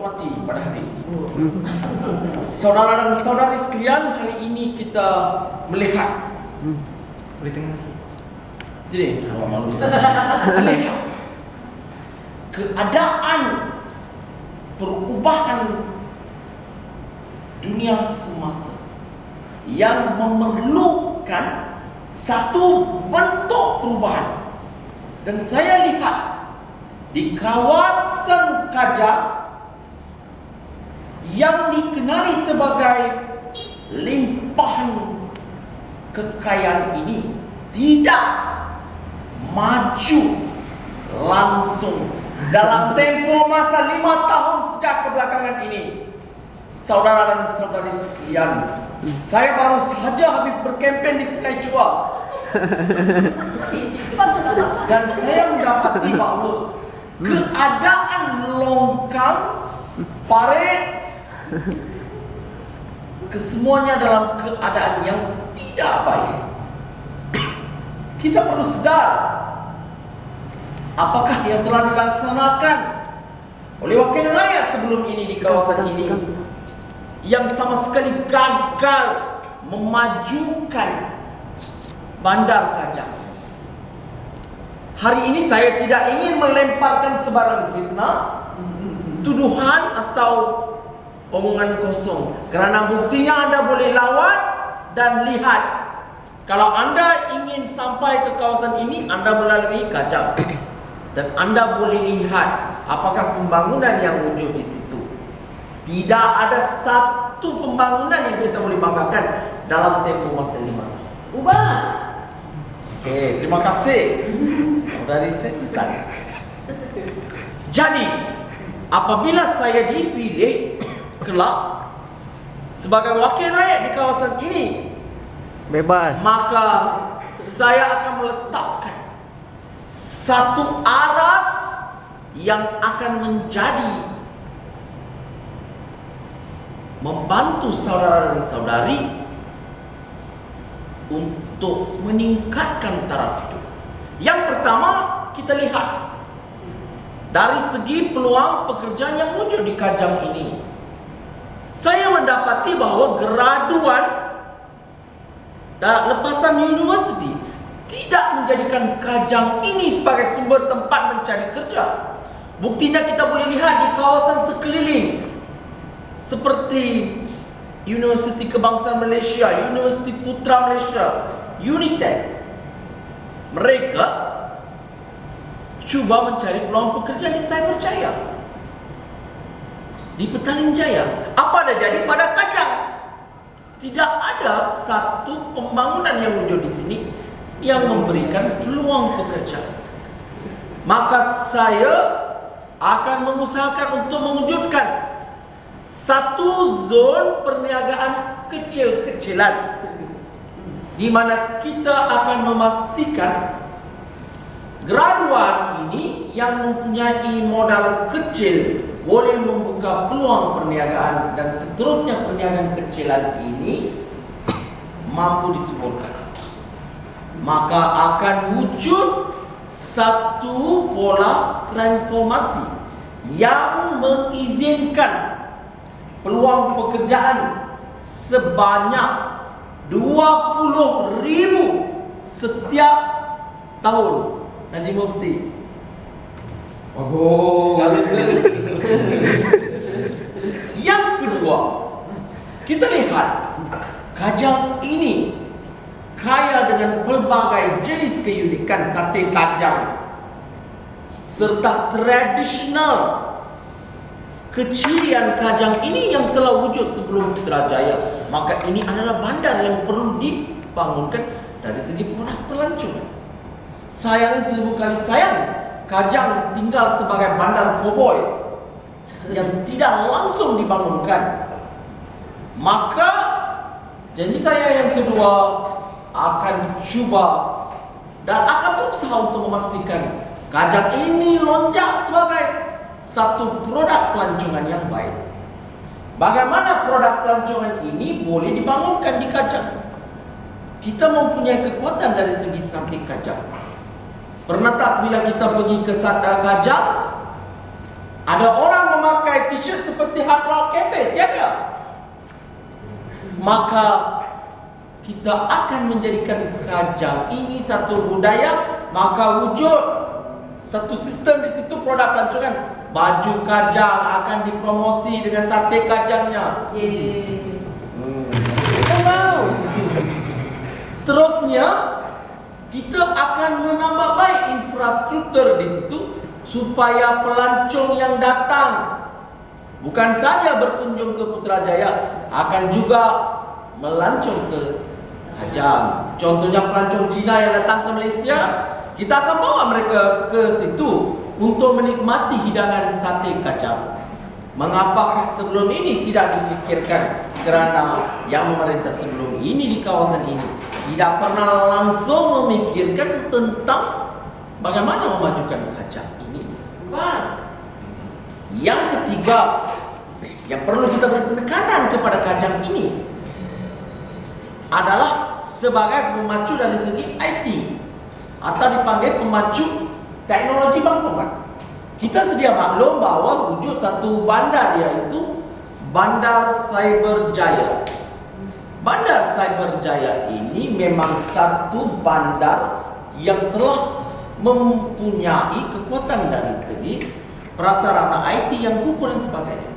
hormati pada hari ini, saudara dan saudari sekalian, hari ini kita melihat Boleh tengah sini, melihat keadaan perubahan dunia semasa yang memerlukan satu bentuk perubahan. Dan saya lihat di kawasan Kajang yang dikenali sebagai limpahan kekayaan ini tidak maju langsung dalam tempo masa 5 tahun sejak kebelakangan ini. Saudara dan saudari sekalian, saya baru saja habis berkempen di Sungai Chua dan saya mendapati bahwa keadaan longkang, parit, kesemuanya dalam keadaan yang tidak baik. Kita perlu sadar apakah yang telah dilaksanakan oleh wakil rakyat sebelum ini di kawasan ini yang sama sekali gagal memajukan Bandar Kajang. Hari ini saya tidak ingin melemparkan sebarang fitnah, tuduhan atau omongan kosong, kerana buktinya Anda boleh lawat dan lihat. Kalau Anda ingin sampai ke kawasan ini, Anda melalui Kajang dan Anda boleh lihat apakah pembangunan yang wujud di situ. Tidak ada satu pembangunan yang kita boleh banggakan dalam tempoh masa 5 tahun. Ubah. Okey, terima kasih saudari Sekitan. Jadi, apabila saya dipilih kelak sebagai wakil rakyat di kawasan ini, bebas, maka saya akan meletakkan satu aras yang akan menjadi membantu saudara dan saudari untuk meningkatkan taraf hidup. Yang pertama, kita lihat dari segi peluang pekerjaan yang wujud di Kajang ini. Saya mendapati bahwa graduan dan lepasan universiti tidak menjadikan Kajang ini sebagai sumber tempat mencari kerja. Buktinya kita boleh lihat di kawasan sekeliling seperti Universiti Kebangsaan Malaysia, Universiti Putra Malaysia, UNITED. Mereka cuba mencari peluang pekerjaan di Cyberjaya, di Petaling Jaya. Apa dah jadi pada Kajang? Tidak ada satu pembangunan yang wujud di sini yang memberikan peluang pekerjaan. Maka saya akan mengusahakan untuk mewujudkan satu zon perniagaan kecil-kecilan di mana kita akan memastikan graduan ini yang mempunyai modal kecil boleh membuka peluang perniagaan, dan seterusnya perniagaan kecilan ini mampu disuburkan. Maka akan wujud satu pola transformasi yang mengizinkan peluang pekerjaan sebanyak 20,000 setiap tahun. Haji Mufti. Yang kedua, kita lihat Kajang ini kaya dengan pelbagai jenis keunikan sate Kajang serta tradisional. Kecirian Kajang ini yang telah wujud sebelum Putrajaya, maka ini adalah bandar yang perlu dibangunkan dari segi pelancongan. Sayang 1000 kali sayang, Kajang tinggal sebagai bandar koboi yang tidak langsung dibangunkan. Maka janji saya yang kedua akan cuba dan akan berusaha untuk memastikan Kajang ini lonjak sebagai satu produk pelancongan yang baik. Bagaimana produk pelancongan ini boleh dibangunkan di Kajang? Kita mempunyai kekuatan dari segi cantik Kajang. Pernah tak bila kita pergi ke Kajang, ada orang memakai t-shirt seperti maka kita akan menjadikan Kajang ini satu budaya, maka wujud satu sistem di situ produk pelancongan. Baju Kajang akan dipromosi dengan sate Kajangnya. Wow. Seterusnya, kita akan menambah baik infrastruktur di situ supaya pelancong yang datang bukan saja berkunjung ke Putrajaya, akan juga melancong ke Kajang. Contohnya pelancong Cina yang datang ke Malaysia, kita akan bawa mereka ke situ untuk menikmati hidangan sate Kajang. Mengapakah sebelum ini tidak dipikirkan? Kerana yang memerintah sebelum ini di kawasan ini tidak pernah langsung memikirkan tentang bagaimana memajukan Kajang ini. Yang ketiga, yang perlu kita beri penekanan kepada Kajang ini adalah sebagai pemacu dari segi IT atau dipanggil pemacu teknologi maklumat. Kita sedia maklum bahawa wujud satu bandar, yaitu Bandar Cyberjaya. Bandar Cyberjaya ini memang satu bandar yang telah mempunyai kekuatan dari segi prasarana IT yang kukuh dan sebagainya.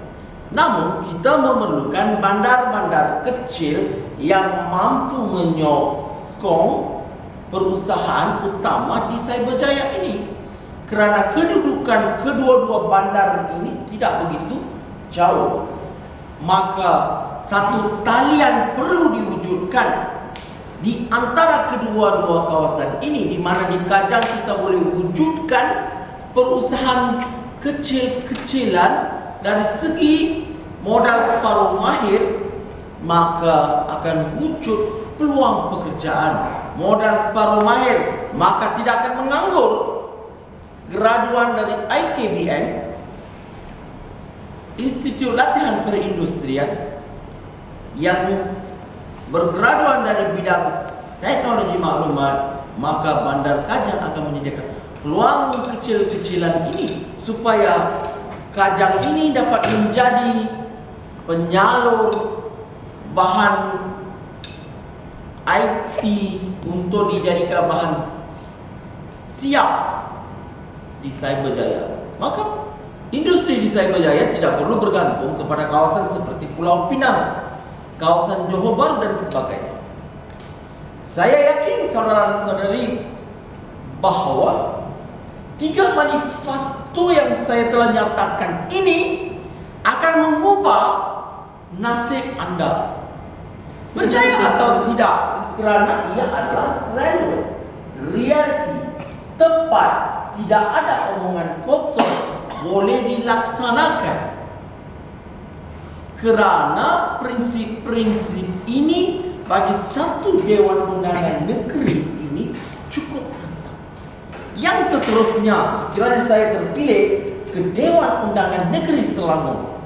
Namun kita memerlukan bandar-bandar kecil yang mampu menyokong perusahaan utama di Cyberjaya ini. Kerana kedudukan kedua-dua bandar ini tidak begitu jauh, maka satu talian perlu diwujudkan di antara kedua-dua kawasan ini, di mana di Kajang kita boleh wujudkan perusahaan kecil-kecilan dari segi modal separuh mahir, maka akan wujud peluang pekerjaan. Modal separuh mahir, maka tidak akan menganggur. Graduan dari IKBN, Institut Latihan Perindustrian, yang bergraduan dari bidang teknologi maklumat, maka Bandar Kajang akan menyediakan peluang kecil-kecilan ini supaya Kajang ini dapat menjadi penyalur bahan IT untuk dijadikan bahan siap di Cyberjaya. Maka industri di Cyberjaya tidak perlu bergantung kepada kawasan seperti Pulau Pinang, kawasan Johor Bahru dan sebagainya. Saya yakin saudara dan saudari bahawa 3 manifesto yang saya telah nyatakan ini akan mengubah nasib anda. Percaya atau tidak, kerana ia adalah reality, tepat, tidak ada omongan kosong, boleh dilaksanakan. Kerana prinsip-prinsip ini bagi satu Dewan Undangan Negeri ini cukup mantap. Yang seterusnya, sekiranya saya terpilih ke Dewan Undangan Negeri Selangor,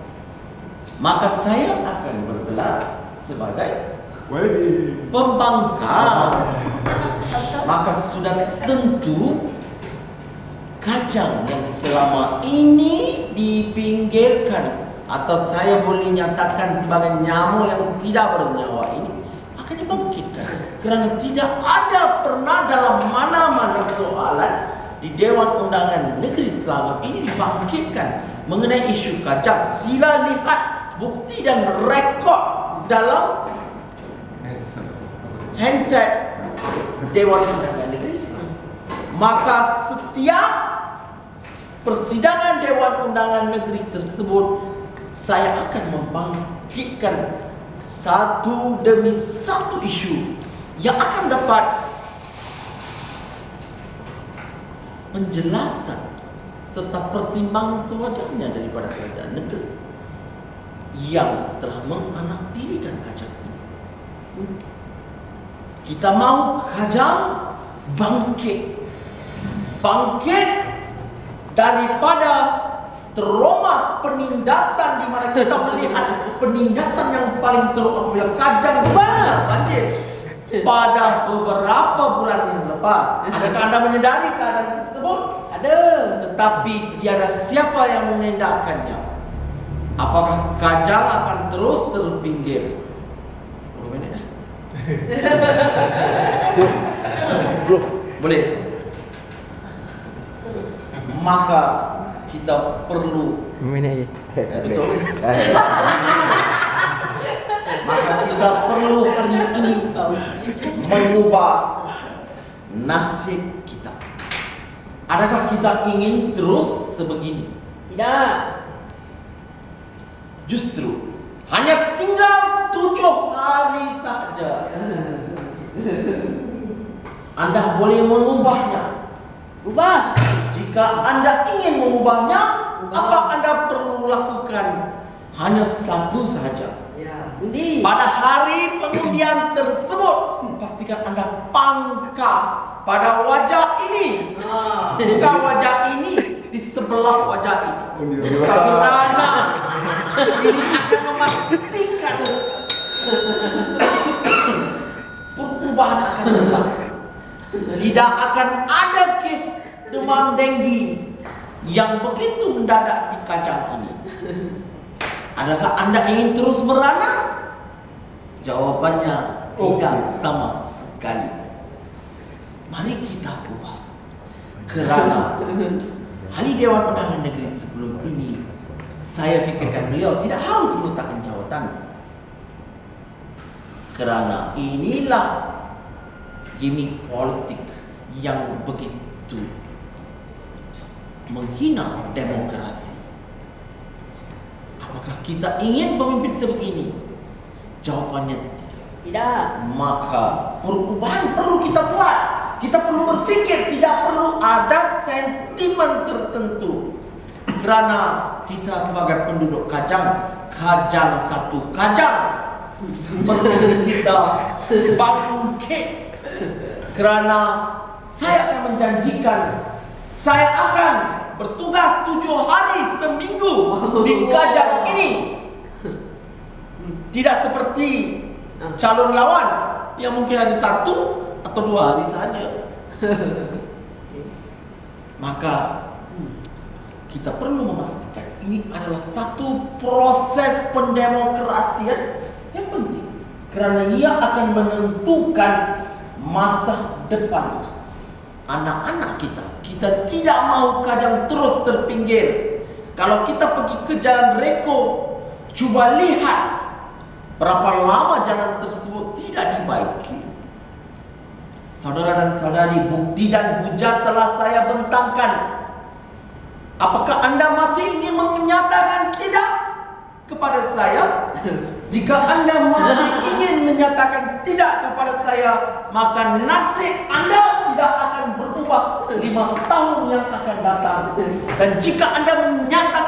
maka saya akan bergelar sebagai pembangkang. Maka sudah tentu Kajang yang selama ini dipinggirkan, atau saya boleh nyatakan sebagai nyamuk yang tidak bernyawa ini, akan dibangkitkan. Kerana tidak ada pernah dalam mana-mana soalan di Dewan Undangan Negeri Selangor ini dibangkitkan mengenai isu Kajang. Sila lihat bukti dan rekod dalam handset Dewan Undangan Negeri Selangor. Maka setiap persidangan Dewan Undangan Negeri tersebut, saya akan membangkitkan satu demi satu isu yang akan dapat penjelasan serta pertimbangan sewajarnya daripada kerajaan negeri yang telah menganaktirikan Kajang ini. Kita mau Kajang bangkit daripada trauma penindasan, di mana kita melihat penindasan yang paling teruk apabila Kajang banjir pada beberapa bulan yang lepas. Adakah anda menyadari keadaan tersebut? Ada. Tetapi tiada siapa yang menindakkannya. Apakah Kajang akan terus terpinggir? Bro. Boleh. Maka kita perlu Ini aja. betul. Maka kita perlu hari ini mengubah nasib kita. Adakah kita ingin terus sebegini? Tidak. Justru hanya tinggal 7 hari saja. Anda boleh mengubahnya. Ubah. Jika Anda ingin mengubahnya, apa Anda perlu lakukan? Hanya satu saja. Ya, undi. Pada hari pengundian tersebut, pastikan Anda pangkal pada wajah ini. Bukan wajah ini, di sebelah wajah ini. Karena ini akan memastikan perubahan akan berlaku. Tidak akan ada kes demam denggi yang begitu mendadak di kacang ini. Adakah Anda ingin terus merana? Jawabannya tidak sama sekali. Mari kita ubah. Kerana ahli Dewan Undangan Negeri sebelum ini, saya fikirkan beliau tidak harus meletakkan jawatan. Kerana inilah gimmick politik yang begitu menghina demokrasi. Apakah kita ingin pemimpin sebegini? Jawabannya tidak. Tidak. Maka perubahan perlu kita buat. Kita perlu berfikir, tidak perlu ada sentimen tertentu. Kerana kita sebagai penduduk Kajang, Kajang satu Kajang, perlu kita bangkit. Kerana saya akan menjanjikan, saya akan bertugas 7 hari seminggu di Kajang ini. Tidak seperti calon lawan yang mungkin hanya 1 atau 2 hari saja. Maka kita perlu memastikan ini adalah satu proses pendemokrasian yang penting, kerana ia akan menentukan masa depan anak-anak kita. Kita tidak mau Kajang terus terpinggir. Kalau kita pergi ke Jalan Reko, cuba lihat berapa lama jalan tersebut tidak dibaiki. Saudara dan saudari, bukti dan hujat telah saya bentangkan. Apakah Anda masih ingin menyatakan tidak kepada saya? Jika Anda masih ingin menyatakan tidak kepada saya, maka nasib Anda tidak akan berubah 5 tahun yang akan datang. Dan jika Anda menyatakan